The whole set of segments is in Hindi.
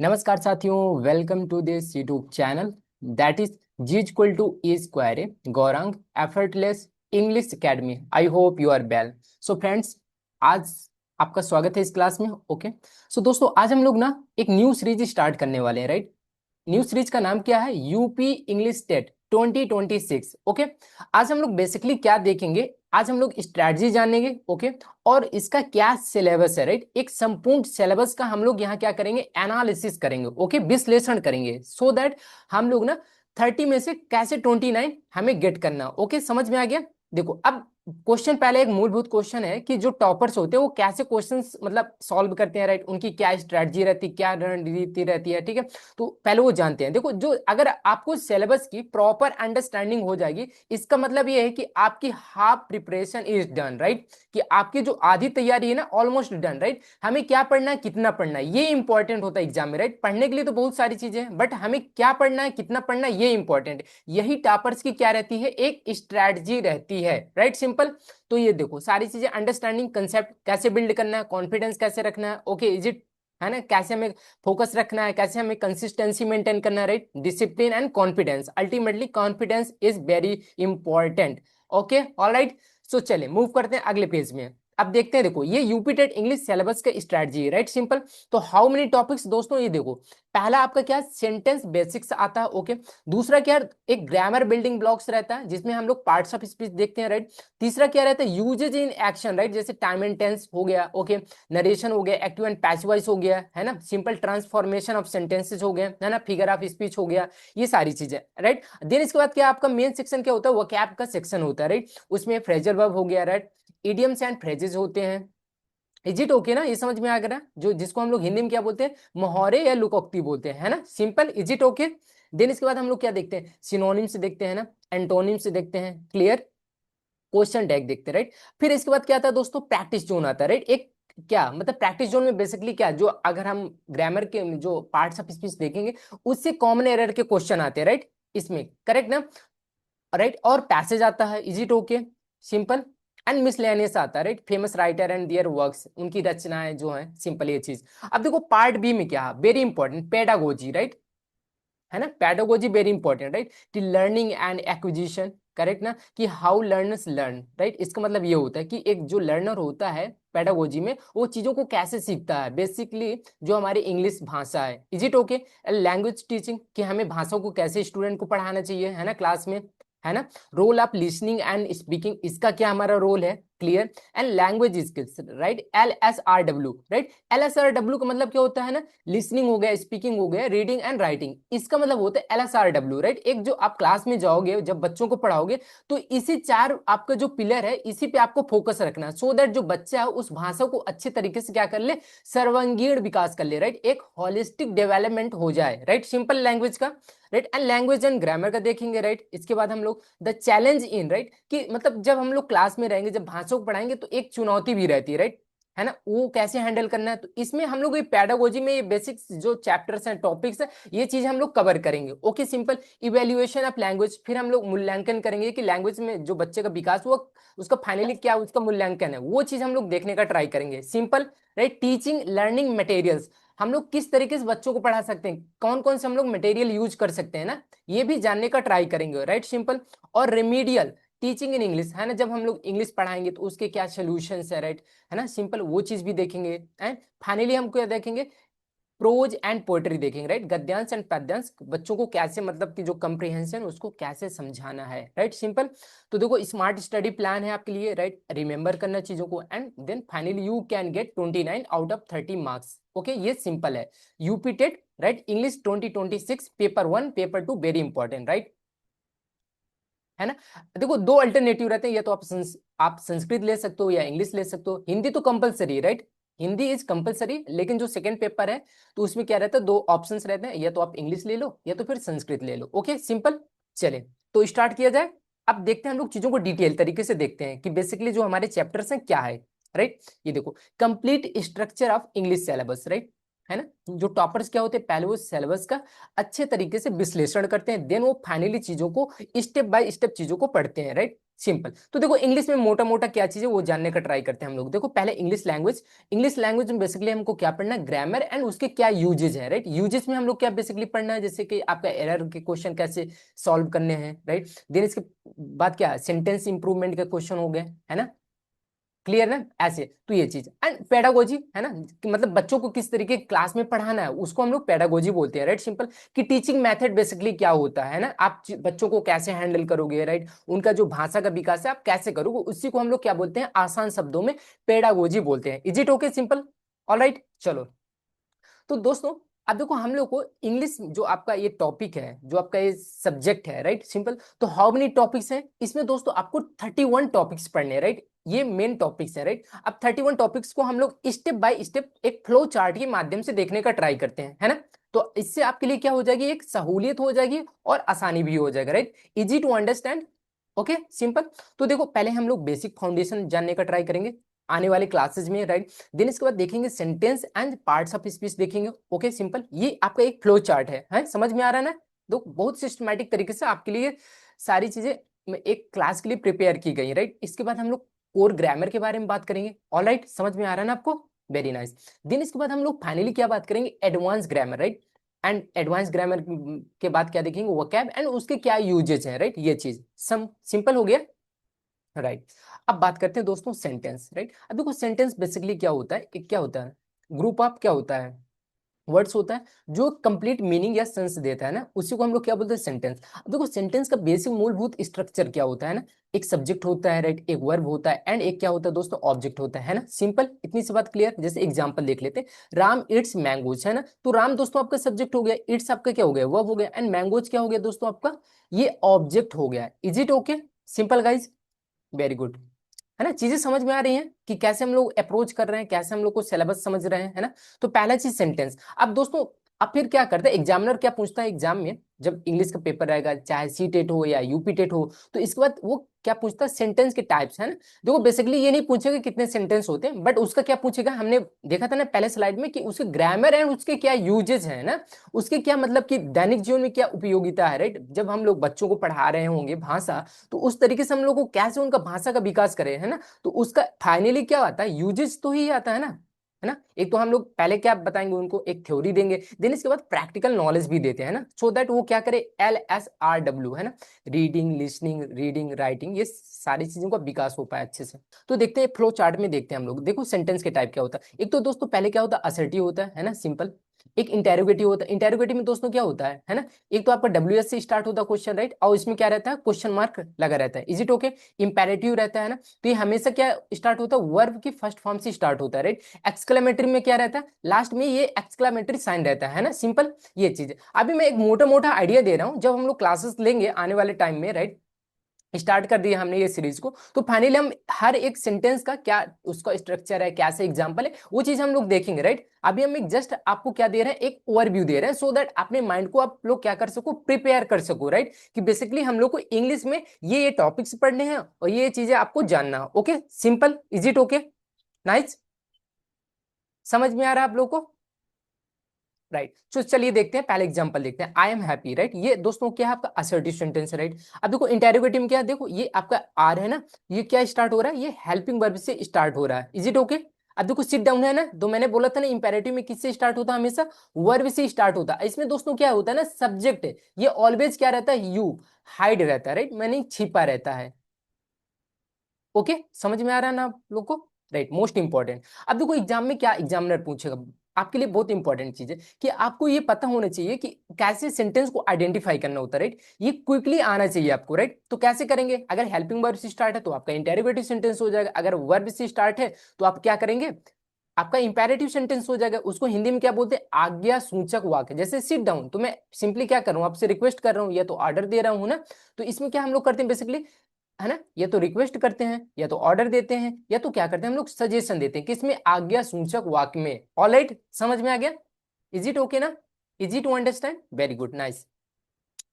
नमस्कार साथियों, welcome to this YouTube channel that is G equal to E square Gaurang effortless English academy. I hope you are well. So friends, आज आपका स्वागत है इस क्लास में। ओके, सो दोस्तों, आज हम लोग ना एक न्यू सीरीज स्टार्ट करने वाले हैं, राइट। न्यू सीरीज का नाम क्या है? UP English TET 2026। ओके, आज हम लोग बेसिकली क्या देखेंगे? आज हम लोग स्ट्रैटेजी जानेंगे। ओके, और इसका क्या सिलेबस है, राइट। एक संपूर्ण सिलेबस का हम लोग यहाँ क्या करेंगे? एनालिसिस करेंगे। ओके, विश्लेषण करेंगे, सो दैट हम लोग ना 30 में से कैसे 29 हमें गेट करना। ओके, समझ में आ गया? देखो, अब क्वेश्चन पहले एक मूलभूत क्वेश्चन है कि जो टॉपर्स होते हैं वो कैसे क्वेश्चंस मतलब सॉल्व करते हैं, राइट। उनकी क्या स्ट्रेटजी रहती है, क्या रणनीति रहती है, ठीक है। तो पहले वो जानते हैं। देखो, जो अगर आपको सिलेबस की प्रॉपर अंडरस्टैंडिंग हो जाएगी, इसका मतलब ये है कि आपकी half preparation is done, right. कि आपकी जो आधी तैयारी है ना, ऑलमोस्ट डन, राइट। हमें क्या पढ़ना है, कितना पढ़ना है, ये इंपॉर्टेंट होता है एग्जाम में, राइट। पढ़ने के लिए तो बहुत सारी चीजें हैं, बट हमें क्या पढ़ना है, कितना पढ़ना है, ये इंपॉर्टेंट है। यही टॉपर्स की क्या रहती है? एक स्ट्रैटेजी रहती है, राइट, सिंपल। तो ये देखो, सारी चीजें अंडरस्टैंडिंग, कंसेप्ट कैसे बिल्ड करना है, कॉन्फिडेंस कैसे रखना है, ओके, इज इट, है ना, कैसे हमें फोकस रखना है, कैसे हमें कंसिस्टेंसी मेंटेन करना है, right, discipline and confidence. Ultimately confidence is very important. Okay, alright. So चले मूव करते हैं अगले पेज में। अब देखते हैं, देखो, ये यूपी टेट इंग्लिश सिलेबस का स्ट्रेटजी है, राइट, सिंपल। तो हाउ मेनी टॉपिक्स दोस्तों? ये देखो, पहला आपका क्या? सेंटेंस बेसिक्स आता है। ओके, दूसरा क्या? एक ग्रामर बिल्डिंग ब्लॉक्स रहता है जिसमें हम लोग पार्ट्स ऑफ स्पीच देखते हैं, राइट। तीसरा क्या रहता है? यूजेज इन एक्शन, राइट, जैसे टाइम एंड टेंस हो गया, ओके, नरेशन हो गया, एक्टिव एंड पैसिव वॉइस हो गया, है ना, सिंपल ट्रांसफॉर्मेशन ऑफ सेंटेंसेस हो गए, है ना, फिगर ऑफ स्पीच हो गया, ये सारी चीजें, राइट। देन इसके बाद क्या आपका मेन सेक्शन क्या होता है? वोकैब का सेक्शन होता है, राइट। उसमें फ्रेजल वर्ब हो गया, राइट, इडियम्स एंड फ्रेजेस होते हैं। इज इट ओके ना? ये समझ में आ गया? जो जिसको हम लोग हिंदी में क्या बोलते हैं? मुहावरे या लुकोक्ति बोलते हैं, है ना, simple. Is it okay? Then इसके बाद हम लोग क्या देखते हैं? सिनोनिम से देखते हैं ना, एंटोनिम से देखते हैं, क्लियर। क्वेश्चन टैग देखते हैं, राइट। फिर इसके बाद क्या आता है दोस्तों? प्रैक्टिस जोन आता है, राइट। एक क्या मतलब प्रैक्टिस जोन में बेसिकली क्या, जो अगर हम ग्रामर के जो पार्ट्स ऑफ स्पीच देखेंगे उससे कॉमन एरर के क्वेश्चन आते हैं, राइट, इसमें, करेक्ट ना, राइट। और पैसेज आता है, is it okay, simple. And miscellaneous आता है, right, famous writer and their works, उनकी रचनाएं जो हैं, सिंपल, ये चीज। अब देखो पार्ट बी में क्या है, वेरी इंपॉर्टेंट, पेडागोजी, राइट, है ना, पेडागोजी वेरी इंपॉर्टेंट, राइट, कि लर्निंग एंड एक्विजिशन, करेक्ट ना, कि हाउ लर्नर्स लर्न, राइट। इसका मतलब ये होता है कि एक जो लर्नर होता है पेडागोजी में, वो चीजों को कैसे सीखता है, बेसिकली जो हमारी इंग्लिश भाषा है। Is it okay? Language teaching, कि हमें भाषाओं को कैसे स्टूडेंट को पढ़ाना चाहिए, है ना, क्लास में, है ना। Role of listening and speaking, इसका क्या हमारा रोल है, clear. And language skills, right, LSRW, right. LSRW का मतलब क्या होता है ना? लिसनिंग हो गया, स्पीकिंग हो गया, रीडिंग एंड राइटिंग, इसका मतलब होता है LSRW, राइट। एक जो आप क्लास में जाओगे, जब बच्चों को पढ़ाओगे, तो इसी चार आपका जो पिलर है, इसी पे आपको फोकस रखना है, सो दैट जो बच्चा है उस भाषा को अच्छे तरीके से क्या कर ले? सर्वांगीण विकास कर ले, राइट, एक होलिस्टिक डेवलपमेंट हो जाए, राइट, सिंपल लैंग्वेज का, right. And language and grammar का देखेंगे, राइट। इसके बाद हम लोग द चैलेंज इन, राइट, कि मतलब जब हम लोग क्लास में रहेंगे, जब भाषा को पढ़ाएंगे, तो एक चुनौती भी रहती है ना, वो कैसे हैंडल करना है। तो इसमें हम लोग ये पेडागोजी में ये बेसिक्स जो चैप्टर्स हैं, टॉपिक्स हैं, ये चीज हम लोग कवर करेंगे। Okay, simple. Evaluation of language, फिर हम लोग मूल्यांकन करेंगे कि लैंग्वेज में जो बच्चे का विकास हुआ, उसका फाइनली क्या उसका मूल्यांकन है, वो चीज हम लोग देखने का ट्राई करेंगे, simple, right. Teaching learning materials, हम लोग किस तरीके से बच्चों को पढ़ा सकते हैं, कौन कौन से हम लोग मटेरियल यूज कर सकते हैं ना, ये भी जानने का ट्राई करेंगे, राइट, सिंपल। और रेमीडियल टीचिंग इन इंग्लिश, है ना, जब हम लोग इंग्लिश पढ़ाएंगे तो उसके क्या सोल्यूशंस है, राइट, है ना, सिंपल, वो चीज भी देखेंगे। एंड फाइनली हम क्या देखेंगे? प्रोज एंड पोएट्री देखेंगे, राइट, गद्यांश एंड पद्यांश, बच्चों को कैसे मतलब कि जो कंप्रीहेंशन उसको कैसे समझाना है, राइट, सिंपल। तो देखो, स्मार्ट स्टडी प्लान है आपके लिए, राइट, रिमेंबर करना चीजों को, and then finally you can get 29 out of 30 marks. Okay, ये सिंपल है। UP TET, right, English 2026, paper 1, paper 2 very important, right, है ना। देखो, दो अल्टरनेटिव रहते हैं, या तो आप संस्कृत ले सकते हो या इंग्लिश ले सकते हो। हिंदी तो कंपलसरी है, राइट, हिंदी इज कंपलसरी, लेकिन जो सेकंड पेपर है तो उसमें क्या रहता है? दो ऑप्शंस रहते हैं, या तो आप इंग्लिश ले लो या तो फिर संस्कृत ले लो। Okay, simple. चले, तो स्टार्ट किया जाए। अब देखते हैं हम लोग चीजों को डिटेल तरीके से देखते हैं कि बेसिकली जो हमारे चैप्टर्स हैं क्या है, राइट। ये देखो, complete structure of English syllabus, right, है ना। जो टॉपर्स क्या होते हैं, पहले वो सिलेबस का अच्छे तरीके से विश्लेषण करते हैं, देन वो फाइनली चीजों को स्टेप बाय स्टेप चीजों को पढ़ते हैं, राइट। सिंपल। तो देखो इंग्लिश में मोटा मोटा क्या चीज है वो जानने का ट्राई करते हैं हम लोग। देखो पहले इंग्लिश लैंग्वेज में बेसिकली हमको क्या पढ़ना है, ग्रामर एंड उसके क्या यूजेज है, राइट। यूजेज में हम लोग क्या बेसिकली पढ़ना है, जैसे कि आपका एरर के क्वेश्चन कैसे सॉल्व करने हैं, राइट। देन इसके बाद क्या सेंटेंस इंप्रूवमेंट के क्वेश्चन हो गए, है ना। क्लियर ना ऐसे। तो ये चीज एंड पेडागोजी है ना, कि मतलब बच्चों को किस तरीके क्लास में पढ़ाना है उसको हम लोग पेडागोजी बोलते हैं, राइट। सिंपल। कि टीचिंग मेथड बेसिकली क्या होता है ना, आप बच्चों को कैसे हैंडल करोगे, राइट। उनका जो भाषा का विकास है आप कैसे करोगे, उसी को हम लोग क्या बोलते हैं, आसान शब्दों में पेडागोजी बोलते हैं। Is it okay, simple. Alright, चलो। तो दोस्तों अब देखो हम लोग को इंग्लिश जो आपका ये टॉपिक है, जो आपका ये सब्जेक्ट है, राइट। सिंपल। तो हाउ मेनी टॉपिक्स हैं इसमें दोस्तों, आपको 31 टॉपिक्स पढ़ने हैं, राइट। ये मेन टॉपिक्स है, राइट। अब 31 टॉपिक्स को हम लोग स्टेप बाय स्टेप एक फ्लो चार्ट के माध्यम से देखने का ट्राई करते हैं, है ना। तो इससे आपके लिए क्या हो जाएगी, एक सहूलियत हो जाएगी और आसानी भी हो जाएगा, right. Easy to understand. Okay, simple. तो देखो पहले हम लोग बेसिक फाउंडेशन जानने का ट्राई करेंगे आने वाले क्लासेस में, राइट। देन इसके बाद देखेंगे sentence and parts of speech देखेंगे। Okay, simple. ये आपका एक फ्लो चार्ट है समझ में आ रहा है ना। तो बहुत सिस्टमैटिक तरीके से आपके लिए सारी चीजें एक क्लास के लिए प्रिपेयर की गई, राइट। इसके बाद हम लोग कोर ग्रामर के बारे में बात करेंगे। ऑल राइट, समझ में आ रहा है ना आपको, वेरी नाइस। देन इसके बाद हम लोग फाइनली क्या बात करेंगे, advance grammar, right. And advance grammar के बाद क्या देखेंगे, वोकैब एंड उसके क्या यूजेज है, राइट। ये चीज सम सिंपल हो गया, राइट। अब बात करते हैं दोस्तों सेंटेंस, राइट। अब देखो सेंटेंस बेसिकली क्या होता है, एक क्या होता है, ग्रुप ऑफ क्या होता है, वर्ड्स होता है जो कंप्लीट मीनिंग या सेंस देता है ना, उसी को हम लोग क्या बोलते हैं, सेंटेंस। अब देखो सेंटेंस का बेसिक मूलभूत स्ट्रक्चर क्या होता है ना, एक सब्जेक्ट होता है, राइट, एक वर्ब होता है एंड एक क्या होता है दोस्तों, ऑब्जेक्ट होता है ना। सिंपल, इतनी सी बात क्लियर। जैसे एग्जांपल देख लेते हैं, राम इट्स मैंगोज, है ना। तो राम दोस्तों आपका सब्जेक्ट हो गया, इट्स आपका क्या हो गया, वर्ब हो गया एंड मैंगोज क्या हो गया दोस्तों आपका, ये ऑब्जेक्ट हो गया। Is it okay, simple guys, very good. है ना, चीजें समझ में आ रही हैं कि कैसे हम लोग अप्रोच कर रहे हैं, कैसे हम लोग को सिलेबस समझ रहे हैं, है ना। तो पहला चीज सेंटेंस। अब दोस्तों अब फिर क्या करते हैं, एग्जामिनर क्या पूछता है एग्जाम में, जब इंग्लिश का पेपर रहेगा चाहे सी टेट हो या यूपी टेट हो, तो इसके बाद वो क्या पूछता है, सेंटेंस के टाइप्स, है ना। देखो बेसिकली ये नहीं पूछेगा कितने सेंटेंस होते हैं, बट उसका क्या पूछेगा, हमने देखा था ना पहले स्लाइड में कि उसके ग्रामर एंड उसके क्या यूजेज है ना, उसके क्या मतलब कि दैनिक जीवन में क्या उपयोगिता है, राइट। जब हम लोग बच्चों को पढ़ा रहे होंगे भाषा, तो उस तरीके से हम लोग को कैसे उनका भाषा का विकास करें, है ना। तो उसका फाइनली क्या आता है, यूजेस तो ही आता है ना। एक तो हम लोग पहले क्या बताएंगे उनको, एक थ्योरी देंगे, देन इसके बाद प्रैक्टिकल नॉलेज भी देते हैं ना, सो दैट वो क्या करे, LSRW, है ना, रीडिंग लिसनिंग रीडिंग राइटिंग, ये सारी चीजों का विकास हो पाए अच्छे से। तो देखते हैं फ्लो चार्ट में, देखते हैं हम लोग। देखो सेंटेंस के टाइप क्या होता है, एक तो दोस्तों पहले क्या होता है, असर्टिव होता है ना, सिंपल। एक इंटेरोगेटिव होता है, इंटेरोगेटिव में दोस्तों क्या होता है ना, एक तो आपका WS से स्टार्ट होता है क्वेश्चन, राइट, और इसमें क्या रहता है, क्वेश्चन मार्क लगा रहता है। इज इट ओके, इंपेरेटिव रहता है ना, तो ये हमेशा क्या स्टार्ट होता है, वर्ब की फर्स्ट फॉर्म से स्टार्ट होता है, राइट। एक्सक्लेमेटरी में क्या रहता है, लास्ट में ये एक्सक्लेमेटरी साइन रहता है ना, सिंपल। ये चीज अभी मैं एक मोटा मोटा आइडिया दे रहा हूं, जब हम लोग क्लासेस लेंगे आने वाले टाइम में, राइट, स्टार्ट कर दिया हमने ये सीरीज को, तो फाइनली हम हर एक सेंटेंस का क्या उसका स्ट्रक्चर है, कैसे एग्जांपल है, वो चीज हम लोग देखेंगे, राइट। अभी हम एक जस्ट आपको क्या दे रहे हैं, एक ओवरव्यू दे रहे हैं, सो दैट अपने माइंड को आप लोग क्या कर सको, प्रिपेयर कर सको, राइट। कि बेसिकली हम लोग को इंग्लिश में ये टॉपिक्स पढ़ने हैं और ये चीजें आपको जानना। Okay, simple. Is it okay, nice, समझ में आ रहा है आप लोग को, राइट। तो चलिए देखते हैं, पहले एग्जांपल देखते हैं, आई एम हैप्पी, राइट। ये दोस्तों क्या है, आपका असर्टिव सेंटेंस है, राइट। अब देखो इंटेरोगेटिव में क्या है, देखो ये आपका आर है ना, ये क्या स्टार्ट हो रहा है, ये हेल्पिंग वर्ब से स्टार्ट हो रहा है। Is it okay. अब देखो सिट डाउन है ना, तो मैंने बोला था ना इंपेरेटिव में किससे स्टार्ट होता है, हमेशा वर्ब से स्टार्ट होता है। इसमें दोस्तों क्या होता है ना, सब्जेक्ट ये ऑलवेज क्या रहता है, यू हाइड रहता है, राइट, मैंने छिपा रहता है। ओके, समझ में आ रहा है ना आप लोग को, राइट, मोस्ट इंपॉर्टेंट। अब देखो एग्जाम में क्या एग्जामिनर पूछेगा, आपके लिए बहुत इंपॉर्टेंट चीज है कि आपको ये पता होना चाहिए कि कैसे सेंटेंस को आइडेंटिफाई करना होता है, राइट। ये क्विकली आना चाहिए आपको, राइट। तो कैसे करेंगे, अगर हेल्पिंग वर्ब से स्टार्ट है तो आपका इंटेरोगेटिव सेंटेंस हो जाएगा, अगर वर्ब से स्टार्ट है तो आप क्या करेंगे, आपका इंपेरेटिव सेंटेंस हो जाएगा। उसको हिंदी में क्या बोलते हैं, आज्ञा सूचक वाक्य। जैसे सिट डाउन, तो मैं सिंपली क्या कर रहा हूं, आपसे रिक्वेस्ट कर रहा हूं या तो ऑर्डर दे रहा हूं ना, तो इसमें क्या हम लोग करते हैं बेसिकली, है ना, या तो रिक्वेस्ट करते हैं या तो ऑर्डर देते हैं या तो क्या करते हैं हम लोग, सजेशन देते हैं, किसमें, आज्ञा सूचक वाक्य में। ऑलराइट, समझ में आ गया, इज इट ओके ना, is it to understand, very good, nice.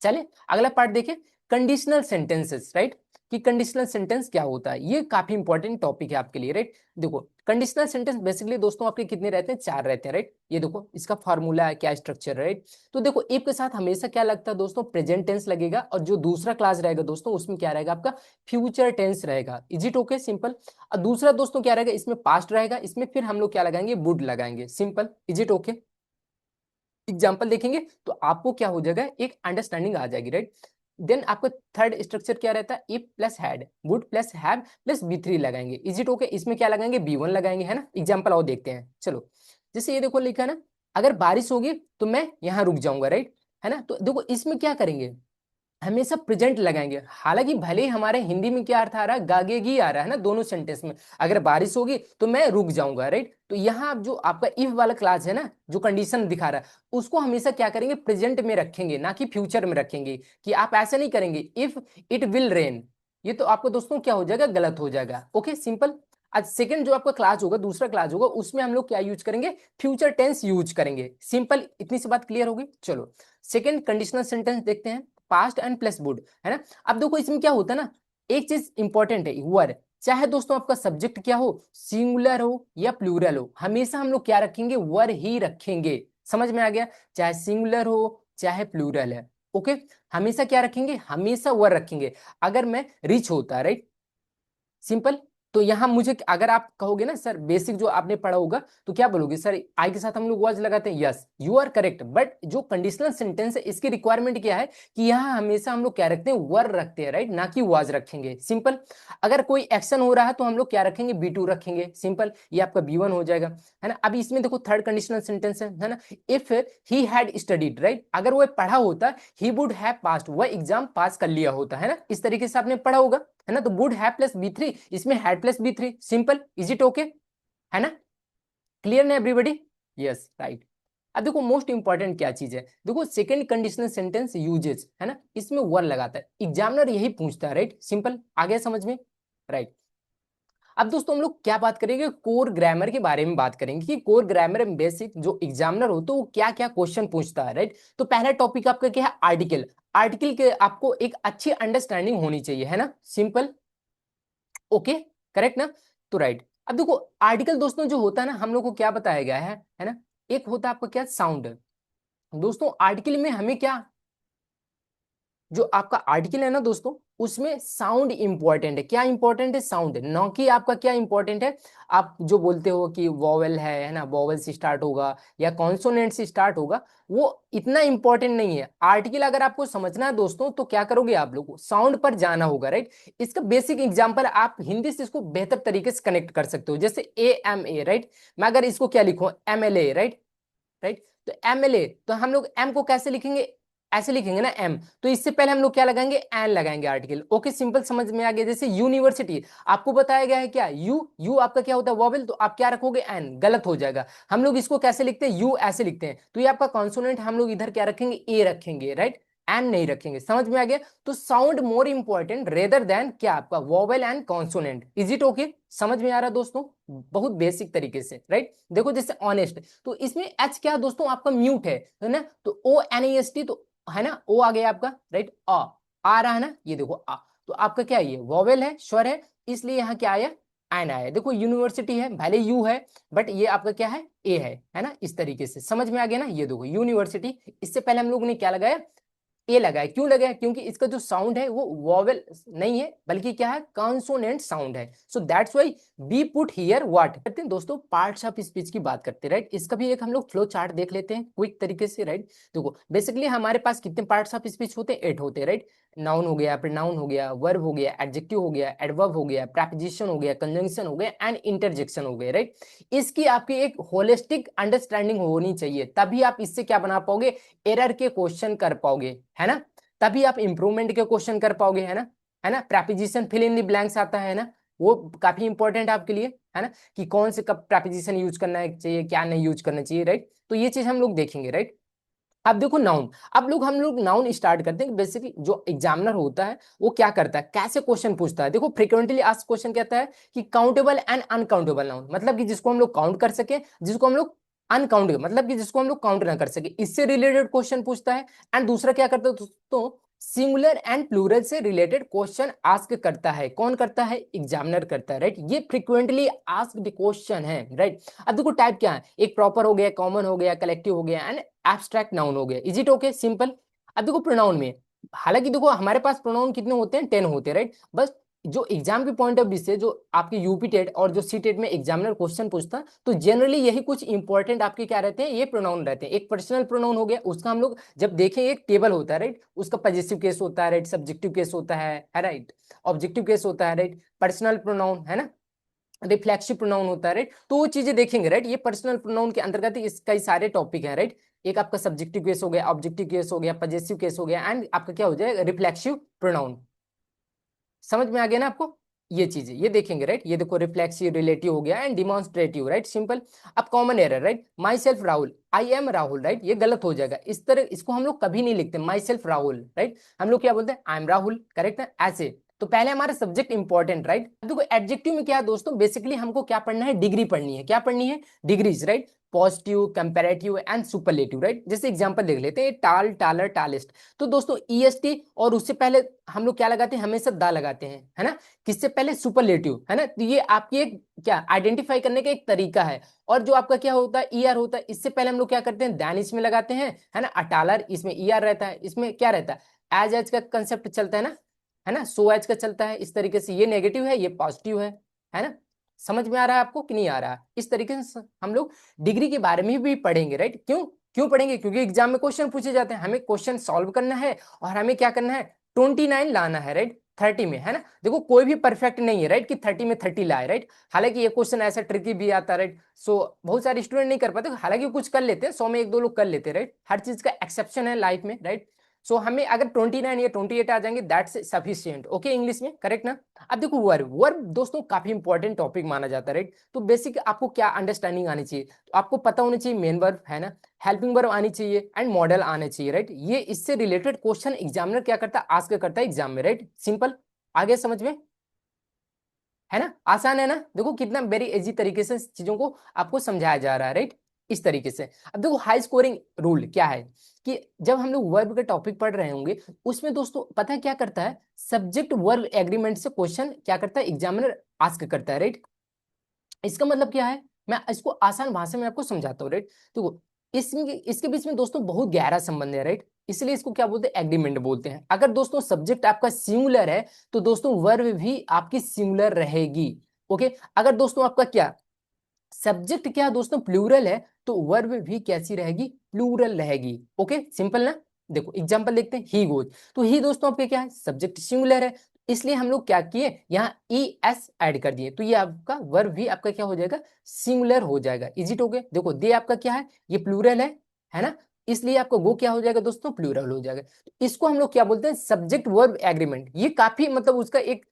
चले अगला पार्ट देखें, कंडीशनल सेंटेंसेस, राइट। कि कंडीशनल सेंटेंस क्या होता है। ये काफी इंपॉर्टेंट टॉपिक है आपके लिए, राइट। देखो कंडीशनल सेंटेंस बेसिकली दोस्तों आपके कितने रहते हैं, 4 रहते हैं, राइट। ये देखो इसका फॉर्मूला है, क्या स्ट्रक्चर है, राइट। तो देखो इफ के साथ हमेशा क्या लगता है दोस्तों, प्रेजेंट टेंस लगेगा, और जो दूसरा क्लास रहेगा दोस्तों उसमें क्या रहेगा आपका, फ्यूचर टेंस रहेगा। Is it okay, simple. और दूसरा दोस्तों क्या रहेगा, इसमें पास्ट रहेगा, इसमें फिर हम लोग क्या लगाएंगे, वुड लगाएंगे, simple. Is it okay. Example देखेंगे तो आपको क्या हो जाएगा, एक अंडरस्टैंडिंग आ जाएगी, राइट। देन आपका थर्ड स्ट्रक्चर क्या रहता है, if plus had, would plus have plus बी3 लगाएंगे। Is it okay. इसमें क्या लगाएंगे, बी1 लगाएंगे, है ना। एग्जाम्पल और देखते हैं, चलो। जैसे ये देखो लिखा है ना, अगर बारिश होगी तो मैं यहाँ रुक जाऊंगा, राइट, है ना। तो देखो इसमें क्या करेंगे, हमेशा प्रेजेंट लगाएंगे। हालांकि भले ही हमारे हिंदी में क्या अर्थ आ रहा है, गागेगी आ रहा है ना दोनों सेंटेंस में। अगर बारिश होगी तो मैं रुक जाऊंगा, राइट। तो यहाँ जो आपका इफ वाला क्लास है ना, जो कंडीशन दिखा रहा है, उसको हमेशा क्या करेंगे, प्रेजेंट में रखेंगे, ना कि फ्यूचर में रखेंगे। कि आप ऐसा नहीं करेंगे, इफ इट विल रेन, ये तो आपको दोस्तों क्या हो जाएगा, गलत हो जाएगा। Okay, simple. आज सेकंड जो आपका क्लास होगा, दूसरा क्लास होगा, उसमें हम लोग क्या यूज करेंगे, फ्यूचर टेंस यूज करेंगे, सिंपल। इतनी सी बात क्लियर होगी। चलो सेकंड कंडीशनल सेंटेंस देखते हैं, पास्ट एंड प्लस वुड, है ना। अब देखो इसमें क्या होता है ना, एक चीज इंपॉर्टेंट है, वर। चाहे दोस्तों आपका सब्जेक्ट क्या हो, सिंगुलर हो या प्लूरल हो, हमेशा हम लोग क्या रखेंगे, वर ही रखेंगे। समझ में आ गया, चाहे सिंगुलर हो चाहे प्लूरल है, ओके। हमेशा क्या रखेंगे, हमेशा वर रखेंगे। अगर मैं रिच होता, राइट, सिंपल। तो यहां मुझे, अगर आप कहोगे ना सर बेसिक जो आपने पढ़ा होगा, तो क्या बोलोगे, सर आई के साथ हम लोग वाज लगाते हैं, yes you are correct. But जो कंडीशनल सेंटेंस है, इसकी रिक्वायरमेंट क्या है, कि यहाँ हमेशा हम लोग क्या रखते हैं, वर रखते हैं, राइट, ना कि वाज रखेंगे, सिंपल। अगर कोई एक्शन हो रहा है तो हम लोग क्या रखेंगे, बी2 रखेंगे, सिंपल। ये आपका बी1 हो जाएगा, है ना। अभी इसमें देखो थर्ड कंडीशनल सेंटेंस है ना, if he had studied, right, अगर वो पढ़ा होता, ही वुड हैव पास्ड, वह एग्जाम पास कर लिया होता, है ना। इस तरीके से आपने पढ़ा होगा, है ना। तो वुड हैव प्लस बी3, इसमें had plus B3, simple. Is it okay, है ना। क्लियर ना एवरीबॉडी, यस राइट। अब देखो मोस्ट इंपॉर्टेंट क्या चीज है, देखो सेकंड कंडीशनल सेंटेंस यूजेस, है ना, इसमें वर लगाता है, एग्जामिनर यही पूछता है, राइट, सिंपल। आ गया समझ में, राइट। अब दोस्तों हम लोग क्या बात करेंगे, कोर ग्रामर के बारे में बात करेंगे, कि कोर ग्रामर में बेसिक जो एग्जामिनर हो तो वो क्या क्या क्वेश्चन पूछता है, राइट। तो पहला टॉपिक आपका क्या है, आर्टिकल। आर्टिकल के आपको एक अच्छी अंडरस्टैंडिंग होनी चाहिए, है ना, सिंपल। ओके, करेक्ट ना। तो राइट, अब देखो आर्टिकल दोस्तों जो होता है ना, हम लोग को क्या बताया गया है ना। एक होता है आपका क्या, साउंड। दोस्तों आर्टिकल में हमें क्या, जो आपका आर्टिकल है ना दोस्तों, उसमें साउंड इंपॉर्टेंट है। क्या इंपॉर्टेंट है, साउंड, ना कि आपका क्या इंपॉर्टेंट है, आप जो बोलते हो कि वॉवेल है ना, वॉवेल से स्टार्ट होगा या कॉन्सोनेंट से स्टार्ट होगा, वो इतना इंपॉर्टेंट नहीं है। आर्टिकल अगर आपको समझना है दोस्तों, तो क्या करोगे, आप लोग को साउंड पर जाना होगा, राइट। इसका बेसिक एग्जांपल आप हिंदी से इसको बेहतर तरीके से कनेक्ट कर सकते हो, जैसे AMA, राइट। मैं अगर इसको क्या लिखूं, MLA, राइट, राइट। तो MLA, तो हम लोग M को कैसे लिखेंगे, ऐसे लिखेंगे ना, M। तो इससे पहले हम लोग क्या लगाएंगे, एन लगाएंगे, आर्टिकल। ओके, सिंपल, समझ में आ गया। जैसे यूनिवर्सिटी, आपको बताया गया है क्या, यू आपका क्या होता है, वॉवेल, तो आप क्या रखोगे, एन, गलत हो जाएगा। हम लोग इसको कैसे लिखते हैं, यू ऐसे लिखते हैं, तो ये आपका कॉन्सोनेंट, हम लोग इधर क्या रखेंगे, ए रखेंगे, राइट, एन नहीं रखेंगे। समझ में आ गया। तो sound more important rather than क्या, आपका vowel and consonant. Is it okay, समझ में आ रहा है दोस्तों, बहुत बेसिक तरीके से, राइट। देखो जैसे ऑनेस्ट, तो इसमें एच क्या दोस्तों, आपका म्यूट है ना। तो ONEST, तो है ना, ओ आ गया आपका, राइट। आ रहा है ना, ये देखो आ, तो आपका क्या है, ये वॉवेल है, स्वर है, इसलिए यहाँ क्या आया, एन आया। देखो यूनिवर्सिटी है, भले यू है, बट ये आपका क्या है, ए है ना। इस तरीके से समझ में आ गया ना। ये देखो यूनिवर्सिटी, इससे पहले हम लोग ने क्या लगाया, ए लगाया। क्यों लगाया, क्योंकि इसका जो साउंड है वो वॉवेल नहीं है, बल्कि क्या है, कॉन्सोनेंट साउंड है। So that's why B put here what करते हैं दोस्तों, पार्ट्स ऑफ स्पीच की बात करते हैं, राइट। इसका भी एक हम लोग फ्लो चार्ट देख लेते हैं क्विक तरीके से, राइट। देखो बेसिकली हमारे पास कितने पार्ट्स ऑफ स्पीच होते हैं, 8 होते हैं, राइट। नाउन हो गया, प्रोनाउन हो गया, वर्ब हो गया, एडजेक्टिव हो गया, एडवर्ब हो गया, प्रेपोजिशन हो गया, कंजंक्शन हो गया एंड इंटरजेक्शन हो गया, राइट। इसकी आपकी एक होलिस्टिक अंडरस्टैंडिंग होनी चाहिए, तभी आप इससे क्या बना पाओगे, एरर के क्वेश्चन कर पाओगे, है ना। तभी आप इंप्रूवमेंट के क्वेश्चन कर पाओगे, है ना, है ना। Preposition fill in the blanks आता है ना, वो काफी इंपॉर्टेंट है आपके लिए, है ना, कि कौन से कब प्रेपोजिशन यूज करना चाहिए, क्या नहीं यूज करना चाहिए, राइट। तो ये चीज हम लोग देखेंगे, राइट। अब देखो नाउन, अब लोग हम लोग नाउन स्टार्ट करते हैं। बेसिकली जो एग्जामिनर होता है वो क्या करता है, कैसे क्वेश्चन पूछता है, देखो फ्रीक्वेंटली आस्क्ड क्वेश्चन कहता है कि काउंटेबल एंड अनकाउंटेबल नाउन, मतलब कि जिसको हम लोग काउंट कर सके, जिसको हम लोग अनकाउंटेबल, मतलब कि जिसको हम लोग काउंट ना कर सके, इससे रिलेटेड क्वेश्चन पूछता है। एंड दूसरा क्या करता है दोस्तों, सिंगुलर एंड प्लूरल से रिलेटेड क्वेश्चन आस्क करता है। कौन करता है? एग्जामिनर करता है, राइट। ये फ्रीक्वेंटली आस्क्ड क्वेश्चन है, राइट। अब देखो टाइप क्या है, एक प्रॉपर हो गया, कॉमन हो गया, कलेक्टिव हो गया एंड एब्स्ट्रैक्ट नाउन हो गया। Is it okay? सिंपल। अब देखो प्रोनाउन में, हालांकि देखो हमारे पास प्रोनाउन कितने होते हैं? 10 होते हैं, राइट। बस जो एग्जाम के पॉइंट ऑफ व्यू से, जो आपके यूपी टेट और जो सी टेट में एग्जामिनर क्वेश्चन पूछता, तो जनरली यही कुछ इंपॉर्टेंट आपके क्या रहते हैं, ये प्रोनाउन रहते हैं। एक पर्सनल प्रोनाउन हो गया, उसका हम लोग जब देखें एक टेबल होता है, राइट। उसका पॉजिटिव केस होता है, राइट, सब्जेक्टिव केस होता है राइट, ऑब्जेक्टिव केस होता है, राइट, पर्सनल प्रोनाउन है ना, रिफ्लेक्सिव प्रोनाउन होता है, राइट। तो वो चीजें देखेंगे, राइट। ये पर्सनल प्रोनाउन के अंतर्गत इस कई सारे टॉपिक है, राइट। एक आपका सब्जेक्टिव केस हो गया, ऑब्जेक्टिव केस हो गया, पॉजिटिव केस हो गया एंड आपका क्या हो जाएगा, रिफ्लेक्सिव प्रोनाउन। समझ में आ गया ना आपको? ये चीजें ये देखेंगे, राइट। ये देखो रिफ्लेक्सिव, रिलेटिव हो गया एंड डिमॉन्स्ट्रेटिव, राइट, सिंपल। अब common error, right, my self Rahul, I am Rahul, right, ये गलत हो जाएगा। इस तरह इसको हम लोग कभी नहीं लिखते माई सेल्फ राहुल, राइट। हम लोग क्या बोलते हैं, आई एम राहुल, करेक्ट है ऐसे। तो पहले हमारा सब्जेक्ट इंपॉर्टेंट, राइट। देखो एडजेक्टिव में क्या है दोस्तों, बेसिकली हमको क्या पढ़ना है, डिग्री पढ़नी है। क्या पढ़नी है? Degrees, right. Positive, comparative and superlative, right. जैसे एग्जांपल देख लेते हैं, टाल, टालर, टालेस्ट। तो दोस्तों ईएसटी और उससे पहले हम लोग क्या लगाते हैं, हमेशा दा लगाते हैं, है ना। किससे पहले? सुपरलेटिव, है ना। तो ये आपकी एक क्या आइडेंटिफाई करने का एक तरीका है। और जो आपका क्या होता है, ईआर होता है, इससे पहले हम लोग क्या करते हैं, दैन इसमें लगाते हैं, है ना। अटालर, इसमें ईआर रहता है, इसमें क्या रहता है, एज एज का कंसेप्ट चलता है ना, सो एज का चलता है। इस तरीके से ये नेगेटिव है, ये पॉजिटिव है ना। समझ में आ रहा है आपको कि नहीं आ रहा है? इस तरीके से हम लोग डिग्री के बारे में भी पढ़ेंगे, राइट। क्यों क्यों पढ़ेंगे? क्योंकि एग्जाम में क्वेश्चन पूछे जाते हैं, हमें क्वेश्चन सॉल्व करना है और हमें क्या करना है, 29 लाना है, राइट, 30 में, है ना। देखो कोई भी परफेक्ट नहीं है, राइट, कि 30 में 30 लाए, राइट। हालांकि ये क्वेश्चन ऐसा ट्रिकी भी आता है, राइट। सो बहुत सारे स्टूडेंट नहीं कर पाते, हालांकि कुछ कर लेते हैं, 100 में एक दो लोग कर लेते हैं, राइट। हर चीज का एक्सेप्शन है लाइफ में, राइट। सो हमें अगर 29 या 28 आ जाएंगे, दैट्स सफिशिएंट, ओके, इंग्लिश में, करेक्ट ना। अब देखो वर्ब, वर्ब दोस्तों काफी इंपॉर्टेंट टॉपिक माना जाता है, राइट। तो बेसिक आपको क्या अंडरस्टैंडिंग आनी चाहिए, तो आपको पता होना चाहिए मेन वर्ब, है ना, हेल्पिंग वर्ब आनी चाहिए एंड मॉडल आना चाहिए, राइट। ये इससे रिलेटेड क्वेश्चन एग्जामिनर क्या करता है, आस्क करता है एग्जाम में, राइट, सिंपल। आगे समझ में, है ना, आसान है ना। देखो कितना वेरी इजी तरीके से चीजों को आपको समझाया जा रहा है, राइट, इस तरीके से। अब देखो हाई स्कोरिंग रूल क्या है, कि जब हम लोग वर्ब के टॉपिक पढ़ रहे होंगे, उसमें दोस्तों पता है क्या करता है, सब्जेक्ट वर्ब एग्रीमेंट से क्वेश्चन क्या करता है, एग्जामिनर आस्क करता है, राइट। इसका मतलब क्या है, मैं इसको आसान भाषा में आपको समझाता हूँ, राइट। तो इसमें इसके बीच में दोस्तों बहुत गहरा संबंध है, राइट। इसलिए इसको क्या बोलते हैं, एग्रीमेंट बोलते हैं। अगर दोस्तों सब्जेक्ट आपका सिंगुलर है, तो दोस्तों वर्ब भी आपकी सिंगुलर रहेगी, ओके। अगर दोस्तों आपका क्या सब्जेक्ट क्या दोस्तों प्लूरल है, तो वर्ब भी कैसी रहेगी, प्लूरल रहेगी, ओके, सिंपल ना। देखो एग्जांपल देखते हैं, ही गोज। तो ही दोस्तों आपके क्या है, सब्जेक्ट सिंगुलर है, इसलिए हम लोग क्या किए, यहाँ ई एस ऐड कर दिए, तो ये आपका वर्ब भी आपका क्या हो जाएगा, सिंगुलर हो जाएगा। Is it okay? देखो दे आपका क्या है, ये प्लूरल है ना, इसलिए आपका गो क्या हो जाएगा दोस्तों, प्लूरल हो जाएगा। तो इसको हम लोग क्या बोलते हैं, सब्जेक्ट वर्ब एग्रीमेंट। ये काफी मतलब उसका एक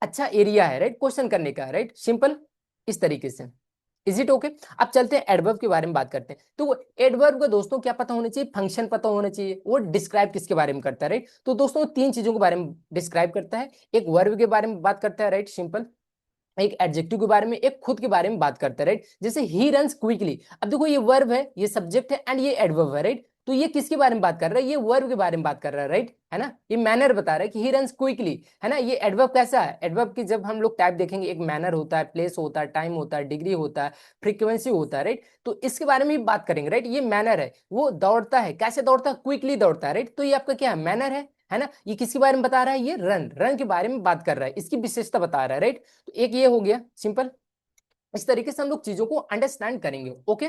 अच्छा एरिया है, राइट, क्वेश्चन करने का, राइट, सिंपल, इस तरीके से। Is it okay? अब चलते हैं एडवर्ब के बारे में बात करते हैं। तो एडवर्ब का दोस्तों क्या पता होना चाहिए, फंक्शन पता होना चाहिए, वो डिस्क्राइब किसके बारे में करता है, राइट। तो दोस्तों तीन चीजों के बारे में डिस्क्राइब करता है, एक वर्ब के बारे में बात करता है, राइट, सिंपल, एक एडजेक्टिव के बारे में, एक खुद के बारे में बात करता है, राइट। जैसे ही रन्स क्विकली, अब देखो ये वर्ब है, ये सब्जेक्ट है एंड ये एडवर्ब है, राइट। तो ये किसके बारे में बात कर रहा है, ये वर्ब के बारे में बात कर रहा है, राइट, है ना। ये मैनर बता रहा है कि ही रन्स क्विकली, है ना। ये एडवर्ब कैसा है, एडवर्ब की जब हम लोग टाइप देखेंगे, एक मैनर होता है, प्लेस होता है, टाइम होता है, डिग्री होता है, फ्रीक्वेंसी होता है, राइट। तो इसके बारे में भी बात करेंगे, राइट। ये मैनर है, वो दौड़ता है, कैसे दौड़ता है, क्विकली दौड़ता है, राइट। तो ये आपका क्या है, मैनर है ना। ये किसके बारे में बता रहा है, ये रन रन के बारे में बात कर रहा है, इसकी विशेषता बता रहा है, राइट। तो एक ये हो गया सिंपल। इस तरीके से हम लोग चीजों को अंडरस्टैंड करेंगे, ओके।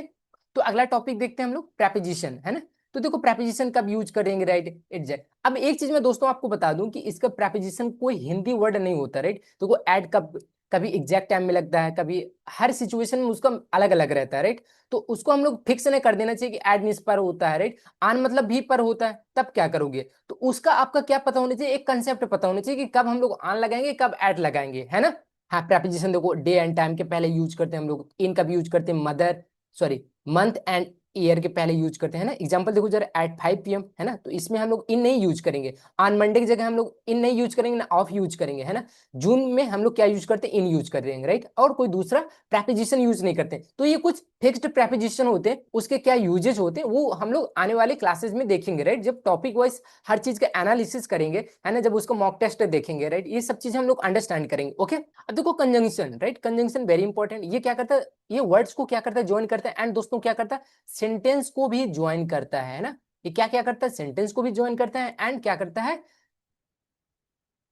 तो अगला टॉपिक देखते हैं हम लोग, प्रेपोजिशन, है ना। तो देखो प्रेपोजिशन कब यूज करेंगे, राइट, एग्जैक्ट। अब एक चीज मैं दोस्तों आपको बता दूं कि इसका प्रेपोजिशन कोई हिंदी वर्ड नहीं होता, राइट। तो वो ऐड कब, कभी एग्जैक्ट टाइम में लगता है, कभी हर सिचुएशन में उसका अलग अलग रहता है, राइट। तो उसको हम लोग फिक्स नहीं कर देना चाहिए कि ऐड मींस पर होता है, राइट। आन मतलब भी पर होता है, तब क्या करोगे, तो उसका आपका क्या पता होना चाहिए, एक कंसेप्ट पता होना चाहिए कि कब हम लोग आन लगाएंगे, कब ऐड लगाएंगे, है ना। हाँ प्रेपोजिशन देखो डे एंड टाइम के पहले यूज करते हैं हम लोग, इन का भी यूज करते हैं, mother, sorry, month and year के पहले यूज करते हैं ना। एग्जांपल देखो जरा, एट 5 PM है ना, तो इसमें हम लोग इन नहीं यूज करेंगे। ऑन मंडे की जगह हम लोग इन नहीं यूज करेंगे ना, ऑफ यूज करेंगे, है ना। जून में हम लोग क्या यूज करते हैं, इन यूज कर देंगे, राइट। और कोई दूसरा प्रेपोजिशन यूज नहीं करते। तो ये कुछ फिक्स्ड प्रेपोजिशन होते हैं, उसके क्या यूजेज होते हैं वो हम लोग आने वाले क्लासेस में देखेंगे, राइट। जब टॉपिक वाइज हर चीज का एनालिसिस करेंगे, है ना, जब उसको मॉक टेस्ट देखेंगे, राइट, ये सब चीजें हम लोग अंडरस्टैंड करेंगे। ओके, अब देखो conjunction, right, conjunction very important. ये क्या करता है, ये वर्ड्स को क्या करता है, ज्वाइन करता है, एंड दोस्तों क्या करता है, सेंटेंस को भी ज्वाइन करता है ना। ये क्या क्या करता है, सेंटेंस को भी ज्वाइन करता है, एंड क्या करता है,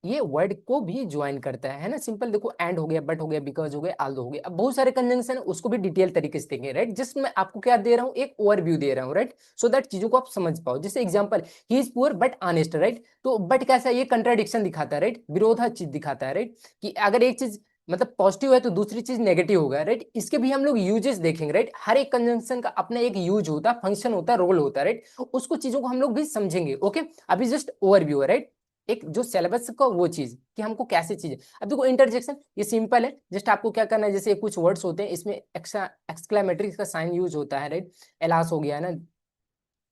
ये वर्ड को भी ज्वाइन करता है ना। सिंपल देखो, एंड हो गया, बट हो गया, बिकॉज हो गया, आल्दो हो गया। अब बहुत सारे कंजंक्शन है, उसको भी डिटेल तरीके से देंगे, राइट। जिसमें मैं आपको क्या दे रहा हूँ, एक ओवरव्यू दे रहा हूँ, राइट, सो दैट चीजों को आप समझ पाओ। जैसे example, he is poor but honest, right. तो बट कैसा है, ये कंट्राडिक्शन दिखाता है, राइट, विरोधा चीज दिखाता है, राइट, कि अगर एक चीज मतलब पॉजिटिव है तो दूसरी चीज नेगेटिव होगा, राइट। इसके भी हम लोग यूजेस देखेंगे, राइट। हर एक कंजंक्शन का अपना एक यूज होता है, फंक्शन होता है, रोल होता है, राइट। उसको चीजों को हम लोग भी समझेंगे। ओके, अभी जस्ट ओवरव्यू है, राइट, एक जो सिलेबस का वो चीज कि हमको कैसे चीजें। अब देखो इंटरजेक्शन, ये सिंपल है, जस्ट आपको क्या करना है, जैसे कुछ वर्ड्स होते हैं इसमें एक्सक्लेमेटरी का साइन यूज होता है, राइट। एलास हो गया है ना,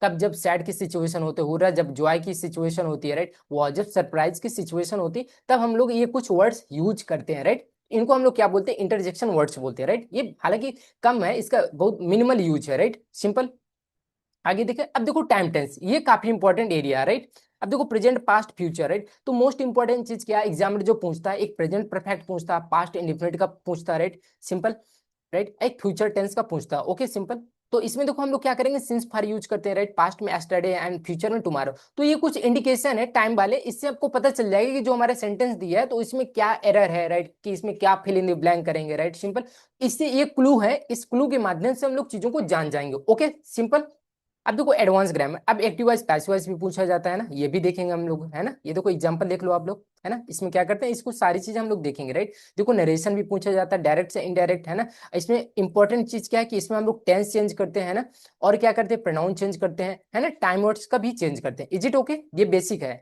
कब जब सैड की सिचुएशन होती है, हुर्रा जब जॉय की सिचुएशन होती है, राइट, वो जब सरप्राइज की सिचुएशन होती है, तब हम लोग ये कुछ वर्ड्स यूज करते हैं, राइट। इनको हम लोग क्या बोलते हैं, इंटरजेक्शन वर्ड्स बोलते हैं, राइट। ये हालांकि कम है, इसका बहुत मिनिमल यूज है, राइट, सिंपल। आगे देखें, अब देखो टाइम टेंस, ये काफी इंपॉर्टेंट एरिया है, राइट। अब देखो प्रेजेंट पास्ट फ्यूचर, राइट, तो मोस्ट इंपॉर्टेंट चीज क्या है, एग्जाम में जो पूछता है, एक प्रेजेंट परफेक्ट पूछता है, पास्ट इंडिफिनिट का पूछता है, राइट, सिंपल, राइट, एक फ्यूचर टेंस का पूछता है। Okay, simple. तो इसमें देखो हम लोग क्या करेंगे, सिंस फॉर यूज करते हैं, राइट, पास्ट में एस्टरडे एंड फ्यूचर में टुमारो। तो ये कुछ इंडिकेशन है टाइम वाले, इससे आपको पता चल जाएगा कि जो हमारा सेंटेंस दिया है तो इसमें क्या एरर है, राइट, कि इसमें क्या फिल इन द ब्लैंक करेंगे, राइट, सिंपल। इससे ये क्लू है, इस क्लू के माध्यम से हम लोग चीजों को जान जाएंगे। Okay, simple. अब देखो एडवांस ग्रामर, अब एक्टिव वॉइस पैसिव वॉइस भी पूछा जाता है ना, ये भी देखेंगे हम लोग, है ना। ये देखो एग्जांपल देख लो आप लोग, है ना, इसमें क्या करते हैं, इसको सारी चीजें हम लोग देखेंगे, राइट। देखो नरेशन भी पूछा जाता है, डायरेक्ट से इनडायरेक्ट, है ना। इसमें इंपॉर्टेंट चीज क्या है कि इसमें हम लोग टेंस चेंज करते हैं ना, और क्या करते हैं, प्रोनाउन चेंज करते हैं, है ना, टाइम वर्ड्स का भी चेंज करते हैं। इज इट ओके, ये बेसिक है,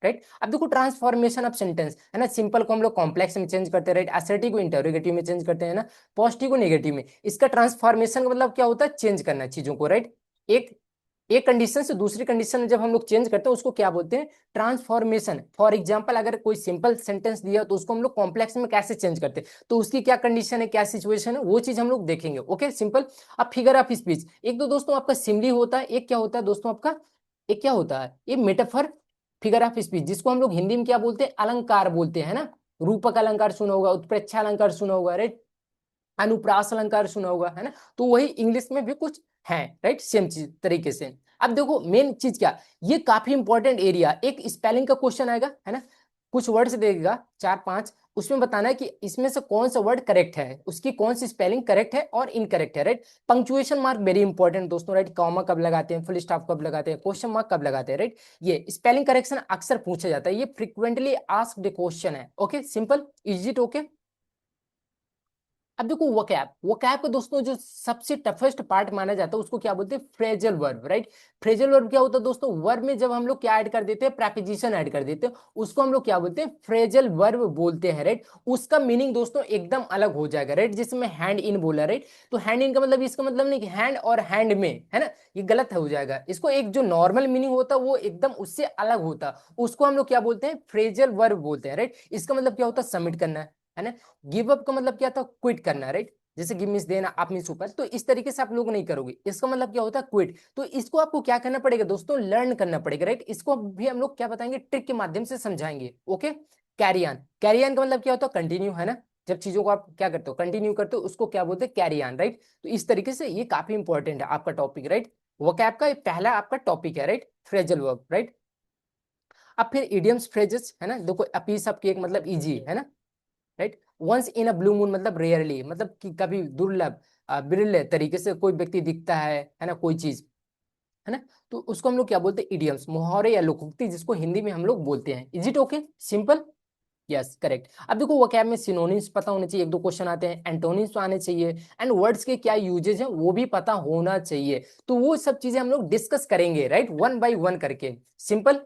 राइट। अब देखो ट्रांसफॉर्मेशन ऑफ सेंटेंस, है ना, सिंपल को हम लोग कॉम्प्लेक्स में चेंज करते हैं, राइट, असर्टिव को इंटरोगेटिव में चेंज करते हैं ना, पॉजिटिव को नेगेटिव में। इसका ट्रांसफॉर्मेशन का मतलब क्या होता है, चेंज करना चीजों को, राइट। एक एक कंडीशन से दूसरी कंडीशन में जब हम लोग चेंज करते हैं उसको क्या बोलते हैं, ट्रांसफॉर्मेशन। फॉर एग्जांपल, अगर कोई सिंपल सेंटेंस दिया तो उसको हम लोग कॉम्प्लेक्स में कैसे चेंज करते हैं, तो उसकी क्या कंडीशन है, क्या सिचुएशन है, वो चीज हम लोग देखेंगे। Okay, simple. अब फिगर ऑफ स्पीच, एक तो दोस्तों आपका सिमली होता है, एक क्या होता है दोस्तों आपका, एक क्या होता है, ये मेटाफर फिगर ऑफ स्पीच, जिसको हम लोग हिंदी में क्या बोलते हैं, अलंकार बोलते हैं ना। रूपक अलंकार सुना होगा, उत्प्रेक्षा अलंकार सुना होगा, राइट, अनुप्रास अलंकार सुना होगा, है ना। तो वही इंग्लिश में भी कुछ है, राइट, सेम चीज तरीके से। अब देखो मेन चीज क्या, ये काफी इंपॉर्टेंट एरिया, एक स्पेलिंग का क्वेश्चन आएगा, है ना, कुछ वर्ड्स देगा 4-5, उसमें बताना है कि इसमें से कौन सा वर्ड करेक्ट है, उसकी कौन सी स्पेलिंग करेक्ट है और इनकरेक्ट है, right. Punctuation mark very important दोस्तों, राइट, कॉमा कब लगाते हैं, फुल स्टॉप कब लगाते हैं, क्वेश्चन मार्क कब लगाते हैं, राइट। ये स्पेलिंग करेक्शन अक्सर पूछा जाता है, ये फ्रिक्वेंटली आस्क्ड क्वेश्चन है। Okay, simple, is it okay. अब देखो वोकैब, वोकैब का दोस्तों जो सबसे टफेस्ट पार्ट माना जाता है उसको क्या बोलते हैं, phrasal verb, right. Phrasal verb क्या होता है दोस्तों, वर्ब में जब हम लोग क्या ऐड कर देते हैं, प्रेपोजिशन ऐड कर देते हैं, उसको हम लोग क्या बोलते हैं, फ्रेजल वर्ब बोलते हैं, राइट। उसका मीनिंग दोस्तों एकदम अलग हो जाएगा, राइट। जिसमें हैंड इन बोला, राइट, तो हैंड इन का मतलब, इसका मतलब नहीं कि हैंड और हैंड में, है ना, ये गलत हो जाएगा। इसको एक जो नॉर्मल मीनिंग होता है वो एकदम उससे अलग होता, उसको हम लोग क्या बोलते हैं, फ्रेजल वर्ब बोलते हैं, राइट। इसका मतलब क्या होता है, सबमिट करना है ना। गिव अप का मतलब क्या था, क्विट करना, राइट। जैसे गिव मींस देना, अप मींस ऊपर, तो इस तरीके से आप लोग नहीं करोगे, इसका मतलब क्या होता है, क्विट। तो इसको आपको क्या करना पड़ेगा दोस्तों, लर्न करना पड़ेगा, राइट। इसको भी हम लोग क्या बताएंगे, ट्रिक के माध्यम से समझाएंगे। Okay, carry on, carry on का मतलब क्या होता है, कंटिन्यू, है ना। जब चीजों को आप क्या करते हो, कंटिन्यू करते हो, उसको क्या बोलते हैं, कैरी ऑन, राइट। तो इस तरीके से ये काफी इंपॉर्टेंट है आपका टॉपिक, राइट। वोकैब का पहला आपका टॉपिक है, राइट, फ्रेजल वर्ब, राइट। अब फिर इडियम्स फ्रेजेस, है ना, देखो अ पीस ऑफ केक मतलब इजी, है ना, right. Once in a blue moon मतलब रेयरली, मतलब कि कभी दुर्लभ, बिरले तरीके से कोई व्यक्ति दिखता है ना, कोई चीज, है ना। तो उसको हम लोग क्या बोलते हैं, इडियम्स, मुहावरे या लोकोक्ति, जिसको हिंदी में हम लोग बोलते हैं। Is it okay, simple, yes correct. अब देखो वोकैब में सिनोनिम्स पता होने चाहिए, एक दो क्वेश्चन आते हैं, एंटोनिम्स आने चाहिए, एंड वर्ड्स के क्या यूजेज हैं वो भी पता होना चाहिए। तो वो सब चीजें हम लोग डिस्कस करेंगे, राइट, वन बाय वन करके, सिंपल।